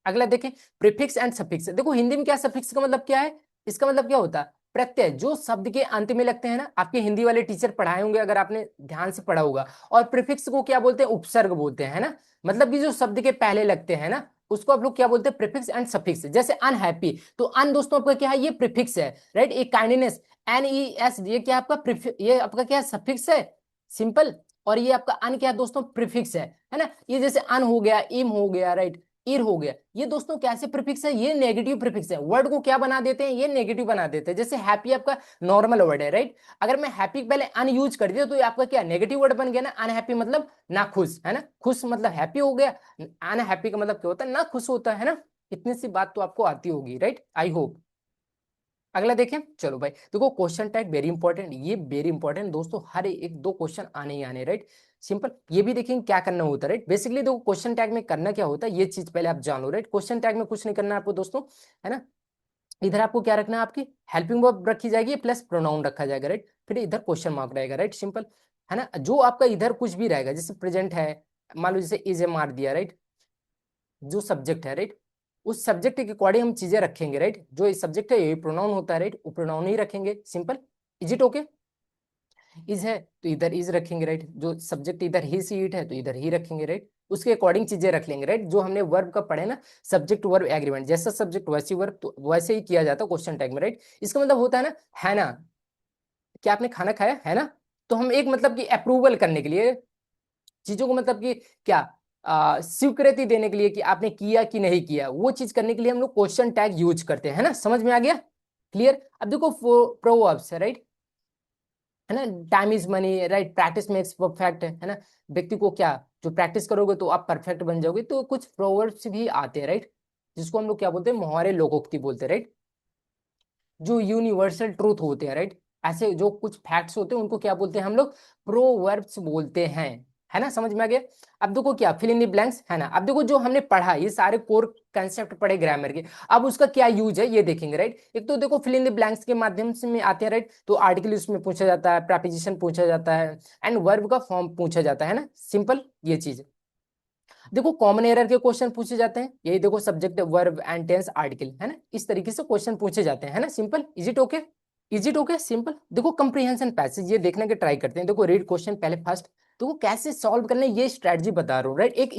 अगला देखें, प्रीफिक्स एंड सफिक्स, देखो हिंदी में क्या सफिक्स का मतलब क्या है, इसका मतलब क्या होता है, प्रत्यय जो शब्द के अंत में लगते हैं ना, आपके हिंदी वाले टीचर पढ़ाए होंगे अगर आपने ध्यान से पढ़ा होगा। और प्रीफिक्स को क्या बोलते हैं, उपसर्ग बोलते हैं, है ना। मतलब कि जो शब्द के पहले लगते हैं ना, उसको आप लोग क्या बोलते हैं, प्रीफिक्स एंड सफिक्स। जैसे अनहैप्पी, तो अन दोस्तों आपका क्या है, ये प्रीफिक्स है, राइट। एक काइंडनेस, NES, ये क्या आपका ये आपका क्या सफिक्स है, सिंपल। और ये आपका अन क्या है दोस्तों, प्रीफिक्स है ना। ये जैसे अन हो गया, इम हो गया, राइट, इर हो गया, ये दोस्तों कैसे प्रीफिक्स है, ये नेगेटिव प्रीफिक्स है। वर्ड को क्या बना देते हैं, ये नेगेटिव बना देते हैं। जैसे हैप्पी आपका नॉर्मल वर्ड है, राइट। अगर मैं हैप्पी पहले अन यूज कर दिया तो ये आपका क्या नेगेटिव वर्ड बन गया ना। अनहैप्पी मतलब ना खुश, है ना। खुश मतलब हैप्पी हो गया। अनहैप्पी का मतलब क्या होता है, ना खुश होता है ना। इतनी सी बात तो आपको आती होगी, राइट, आई होप। अगला देखें, चलो भाई देखो, क्वेश्चन टैग वेरी इंपॉर्टेंट, ये वेरी इंपॉर्टेंट दोस्तों, हर एक दो क्वेश्चन आने ही आने, राइट। सिंपल, ये भी देखेंगे क्या करना होता है, राइट। बेसिकली देखो क्वेश्चन टैग में करना क्या होता है, ये चीज पहले आप जानो, राइट। क्वेश्चन टैग में कुछ नहीं करना है आपको दोस्तों, है ना। इधर आपको क्या रखना है, आपकी हेल्पिंग वर्ब रखी जाएगी प्लस प्रोनाउन रखा जाएगा, राइट। फिर इधर क्वेश्चन मार्क रहेगा, राइट, सिंपल, है ना। जो आपका इधर कुछ भी रहेगा, जैसे प्रेजेंट है, मान लो जैसे इज ए मार दिया, राइट, जो सब्जेक्ट है, राइट, उस सब्जेक्ट के अकॉर्डिंग हम चीजें रखेंगे, राइट। जो इस सब्जेक्ट है ये प्रोनाउन होता है, राइट, वो प्रोनाउन ही रखेंगे, simple. Is it okay. Is है तो इधर इज रखेंगे, राइट। जो सब्जेक्ट इधर ही सी इट है तो इधर ही रखेंगे, राइट। उसके अकॉर्डिंग चीजें रख लेंगे, राइट। जो हमने वर्ब का पढ़े ना, सब्जेक्ट वर्ब एग्रीमेंट, जैसा सब्जेक्ट वैसी वर्ब, तो वैसे ही किया जाता है क्वेश्चन टैग में, राइट। इसका मतलब होता है ना, क्या आपने खाना खाया है ना। तो हम एक मतलब कि अप्रूवल करने के लिए चीजों को, मतलब कि क्या स्वीकृति देने के लिए कि आपने किया कि नहीं किया, वो चीज करने के लिए हम लोग क्वेश्चन टैग यूज करते हैं, है ना। समझ में आ गया, क्लियर। अब देखो प्रोवर्ब्स है, राइट, है ना। Time is money, right, practice makes perfect, है ना। व्यक्ति को क्या, जो प्रैक्टिस करोगे तो आप परफेक्ट बन जाओगे। तो कुछ प्रोवर्ब्स भी आते हैं, राइट, जिसको हम लोग क्या बोलते हैं, मुहावरे लोकोक्ति बोलते हैं, राइट, जो यूनिवर्सल ट्रूथ होते हैं, राइट। ऐसे जो कुछ फैक्ट्स होते हैं उनको क्या बोलते हैं हम लोग, प्रोवर्ब्स बोलते हैं, है ना। समझ में आ गया। अब देखो क्या फिल इन द ब्लैंक्स, है ना। अब देखो जो हमने पढ़ा, ये सारे कोर कंसेप्ट पढ़े ग्रामर के, अब उसका क्या यूज है ये देखेंगे, राइट। एक तो देखो फिल इन द ब्लैंक्स के माध्यम से में आते हैं, राइट। तो आर्टिकल उसमें पूछा जाता है, प्रपोजिशन पूछा जाता है, एंड वर्ब का फॉर्म पूछा जाता है ना, सिंपल ये चीज। देखो कॉमन एरर के क्वेश्चन पूछे जाते हैं, यही देखो subject verb and tense article, है ना। इस तरीके से क्वेश्चन पूछे जाते हैं, है ना, simple. Is it okay, is it okay, simple. देखो कंप्रीहेंशन पैसेज, ये देखने के ट्राई करते हैं। देखो रीड क्वेश्चन पहले फर्स्ट, तो कैसे सॉल्व करने, ये स्ट्रेटजी बता रहा हूँ, राइट। एक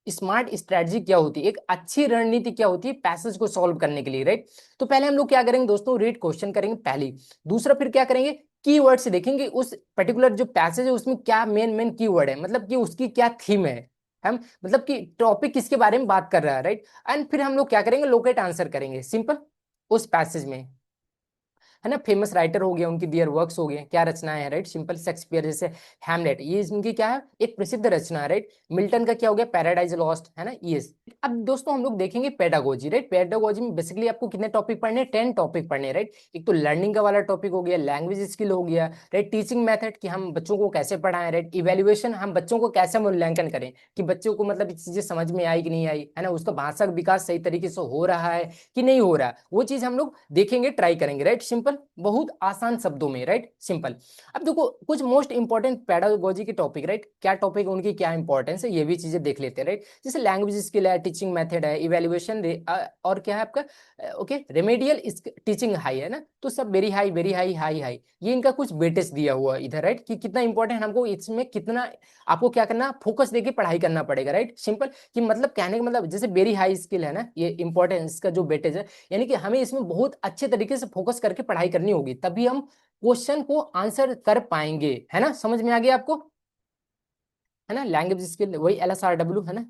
स्मार्ट स्ट्रेटजी क्या होती है, एक अच्छी रणनीति क्या होती है पैसेज को सॉल्व करने के लिए, राइट। तो पहले हम लोग क्या करेंगे दोस्तों, रीड क्वेश्चन करेंगे पहली। दूसरा फिर क्या करेंगे, कीवर्ड्स देखेंगे, उस पर्टिकुलर जो पैसेज है उसमें क्या मेन कीवर्ड है, मतलब कि उसकी क्या थीम है, हम मतलब कि टॉपिक किसके बारे में बात कर रहा है, राइट। एंड फिर हम लोग क्या करेंगे, लोकेट आंसर करेंगे, सिंपल, उस पैसेज में, है ना। फेमस राइटर हो गया, उनकी दियर वर्क्स हो गए, क्या रचनाएं हैं, राइट, सिंपल। शेक्सपियर जैसे हैमलेट, ये इनकी क्या है, एक प्रसिद्ध रचना है, राइट। मिल्टन का क्या हो गया, पैराडाइज लॉस्ट, है ना, ये। अब दोस्तों हम लोग देखेंगे पेडागोजी, राइट। पेडागोजी में बेसिकली आपको कितने टॉपिक पढ़ने हैं, 10 टॉपिक पढ़ने हैं, राइट। एक तो लर्निंग का वाला टॉपिक हो गया, लैंग्वेज स्किल हो गया, राइट, टीचिंग मेथड कि हम बच्चों को कैसे पढ़ाएं, राइट, इवेल्युएशन हम बच्चों को कैसे मूल्यांकन करें कि बच्चों को मतलब चीजें समझ में आई कि नहीं आई, है ना, उसका भाषा विकास सही तरीके से हो रहा है कि नहीं हो रहा, वो चीज हम लोग देखेंगे, ट्राई करेंगे, राइट, सिंपल। बहुत आसान शब्दों में, राइट, सिंपल। अब देखो कुछ मोस्ट इंपॉर्टेंट पेडागोजी के टॉपिक, राइट, क्या टॉपिक उनकी क्या इंपॉर्टेंस है, ये भी चीजें देख लेते हैं, राइट। जैसे लैंग्वेज स्किल है, टीचिंग मेथड है, इवेल्युएशन, और क्या है आपका, ओके, रेमेडियल टीचिंग हाई, है ना। तो सब very high, very high, high high, ये इनका कुछ वेटेज दिया हुआ इधर, राइट, कि कितना इंपॉर्टेंट हमको इसमें, कितना आपको क्या करना, फोकस देके पढ़ाई करना पड़ेगा, राइट, सिंपल। कि मतलब कहने का मतलब जैसे वेरी हाई स्किल है ना, ये इंपॉर्टेंस का जो वेटेज है, यानी कि हमें इसमें बहुत अच्छे तरीके से फोकस करके पढ़ाई करनी होगी, तभी हम क्वेश्चन को आंसर कर पाएंगे, है ना। समझ में आ गया आपको, है ना। लैंग्वेज स्किल वही LSRW, है ना,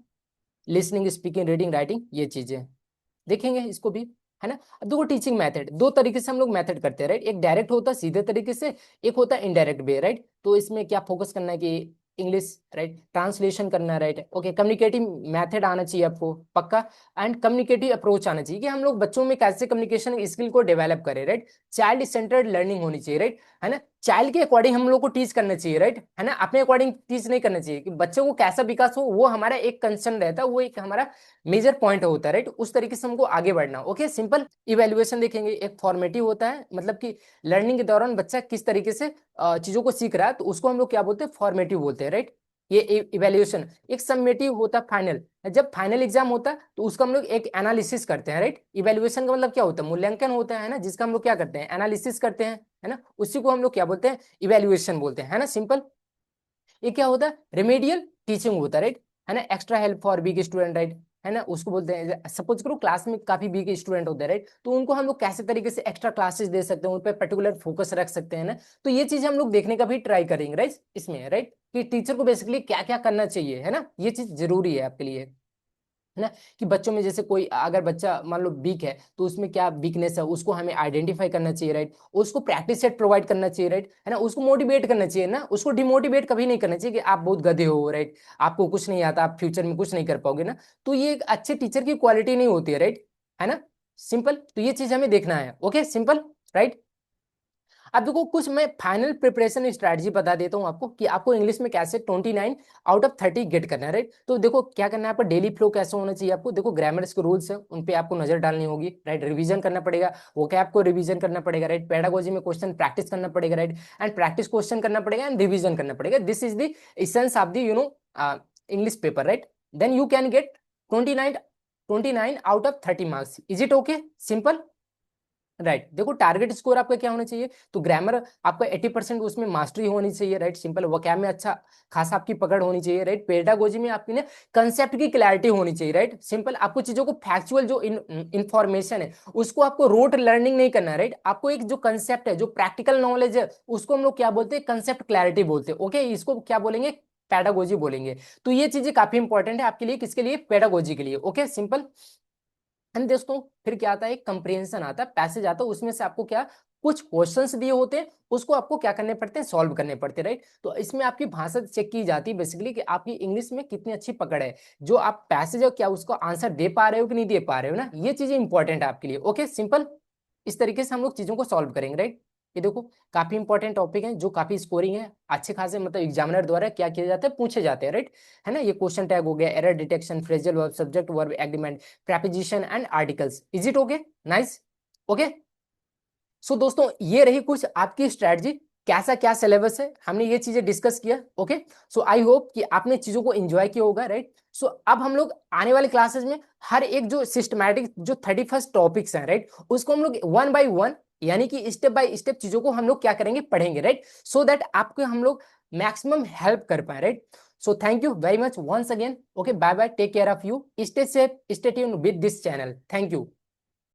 लिसनिंग स्पीकिंग रीडिंग राइटिंग, ये चीजें देखेंगे इसको भी, है ना। अब देखो टीचिंग मेथड, दो तरीके से हम लोग मेथड करते हैं, राइट। एक डायरेक्ट होता है सीधे तरीके से, एक होता है इनडायरेक्ट वे, राइट। तो इसमें क्या फोकस करना है कि इंग्लिश, राइट, ट्रांसलेशन करना है, राइट, ओके। कम्युनिकेटिव मेथड आना चाहिए आपको पक्का, एंड कम्युनिकेटिव अप्रोच आना चाहिए कि हम लोग बच्चों में कैसे कम्युनिकेशन स्किल को डेवलप करें, राइट। चाइल्ड सेंटर्ड लर्निंग होनी चाहिए, राइट, है ना। चाइल्ड के अकॉर्डिंग हम लोग को टीच करना चाहिए, राइट, है ना। अपने अकॉर्डिंग टीच नहीं करना चाहिए, कि बच्चों को कैसा विकास हो वो हमारा एक कंसर्न रहता है, वो एक हमारा मेजर पॉइंट होता है, राइट। उस तरीके से हमको आगे बढ़ना, ओके, सिंपल। इवेल्युएशन देखेंगे, एक फॉर्मेटिव होता है, मतलब कि लर्निंग के दौरान बच्चा किस तरीके से चीजों को सीख रहा है, तो उसको हम लोग क्या बोलते हैं, फॉर्मेटिव बोलते हैं, राइट। ये इवेल्युएशन एक समेटिव होता है फाइनल। जब फाइनल एग्जाम होता है तो उसका हम लोग एक एनालिसिस करते हैं, राइट। इवेल्युएशन का मतलब क्या होता है, मूल्यांकन होता है ना, जिसका हम लोग क्या करते हैं, एनालिसिस करते हैं, है ना, उसी को हम लोग क्या बोलते हैं, इवेल्युएशन बोलते हैं, है ना, सिंपल। ये क्या होता है, रेमेडियल टीचिंग होता है, राइट, है ना, extra help for weak student, right, है ना, उसको बोलते हैं। सपोज करो क्लास में काफी वीक स्टूडेंट होते हैं, राइट, तो उनको हम लोग कैसे तरीके से एक्स्ट्रा क्लासेस दे सकते हैं, उन पर पर्टिकुलर फोकस रख सकते हैं ना। तो ये चीज हम लोग देखने का भी ट्राई करेंगे, राइट, इसमें, राइट, कि टीचर को बेसिकली क्या क्या करना चाहिए, है ना, ये चीज जरूरी है आपके लिए, है ना, कि बच्चों में जैसे कोई अगर बच्चा मान लो वीक है तो उसमें क्या वीकनेस है उसको हमें आइडेंटिफाई करना चाहिए, राइट, उसको प्रैक्टिस सेट प्रोवाइड करना चाहिए, राइट, है ना, उसको मोटिवेट करना चाहिए ना, उसको डिमोटिवेट कभी नहीं करना चाहिए कि आप बहुत गधे हो, राइट, आपको कुछ नहीं आता, आप फ्यूचर में कुछ नहीं कर पाओगे ना। तो ये एक अच्छे टीचर की क्वालिटी नहीं होती है, राइट, है ना, सिंपल। तो ये चीज हमें देखना है, ओके, सिंपल, राइट। अब देखो कुछ मैं फाइनल प्रिपरेशन स्ट्रेटजी बता देता हूँ आपको कि आपको इंग्लिश में कैसे 29 आउट ऑफ 30 गेट करना है, राइट। तो देखो क्या करना है, आपका डेली फ्लो कैसे होना चाहिए, आपको देखो ग्रामर्स के रूल्स है उन पे आपको नजर डालनी होगी, राइट, रिवीजन करना पड़ेगा, वोकैब को रिवीजन करना पड़ेगा, राइट, पेडागोजी में क्वेश्चन प्रैक्टिस करना पड़ेगा, राइट, एंड प्रैक्टिस क्वेश्चन करना पड़ेगा एंड रिवीजन करना पड़ेगा। This is the essence of the English paper, right. Then you can get 29 out of 30 marks. Is it okay, simple, right. देखो टारगेट स्कोर आपका क्या होना चाहिए, तो ग्रामर आपका 80% उसमें मास्टरी होनी चाहिए, राइट, सिंपल। वोकैब में अच्छा खासा आपकी पकड़ होनी चाहिए, राइट। पेडागोजी में आपकी ना कंसेप्ट की क्लैरिटी होनी चाहिए, राइट, सिंपल। आपको चीजों को फैक्चुअल जो इंफॉर्मेशन है उसको आपको रोट लर्निंग नहीं करना है, राइट। आपको एक जो कंसेप्ट है, जो प्रैक्टिकल नॉलेज है, उसको हम लोग क्या बोलते हैं, कंसेप्ट क्लैरिटी बोलते हैं, ओके। इसको क्या बोलेंगे, पेडागोजी बोलेंगे। तो ये चीजें काफी इंपॉर्टेंट है आपके लिए, किसके लिए, पेडागोजी के लिए, ओके, सिंपल। एंड दोस्तों फिर क्या आता है, कंप्रीहेंशन आता है, पैसेज आता है, उसमें से आपको क्या कुछ क्वेश्चंस दिए होते हैं, उसको आपको क्या करने पड़ते हैं, सॉल्व करने पड़ते हैं, राइट। तो इसमें आपकी भाषा चेक की जाती है बेसिकली कि आपकी इंग्लिश में कितनी अच्छी पकड़ है, जो आप पैसेज है क्या उसको आंसर दे पा रहे हो कि नहीं दे पा रहे हो ना, ये चीजें इंपॉर्टेंट है आपके लिए, ओके, सिंपल। इस तरीके से हम लोग चीजों को सॉल्व करेंगे, राइट। ये देखो काफी इंपॉर्टेंट टॉपिक है, जो काफी स्कोरिंग है, अच्छे खासे मतलब एग्जामिनर द्वारा क्या किया जाता है, पूछे जाते हैं, राइट, है ना। ये क्वेश्चन टैग हो गया, error detection, phrasal verb, subject verb, agreement, preposition and articles. Is it okay, nice, okay. So दोस्तों ये रही कुछ आपकी स्ट्रेटजी, कैसा क्या सिलेबस है, हमने ये चीजें डिस्कस किया, ओके। सो आई होप कि आपने चीजों को एंजॉय किया होगा, राइट। सो अब हम लोग आने वाले क्लासेस में हर एक जो सिस्टमैटिक जो 31 टॉपिक्स हैं, राइट, उसको हम लोग वन बाय वन यानी कि स्टेप बाय स्टेप चीजों को हम लोग क्या करेंगे, पढ़ेंगे, राइट, सो दैट आपको हम लोग मैक्सिमम हेल्प कर पाए, right. So thank you very much once again, okay, bye bye, take care of you, stay safe, stay tuned with this channel, thank you.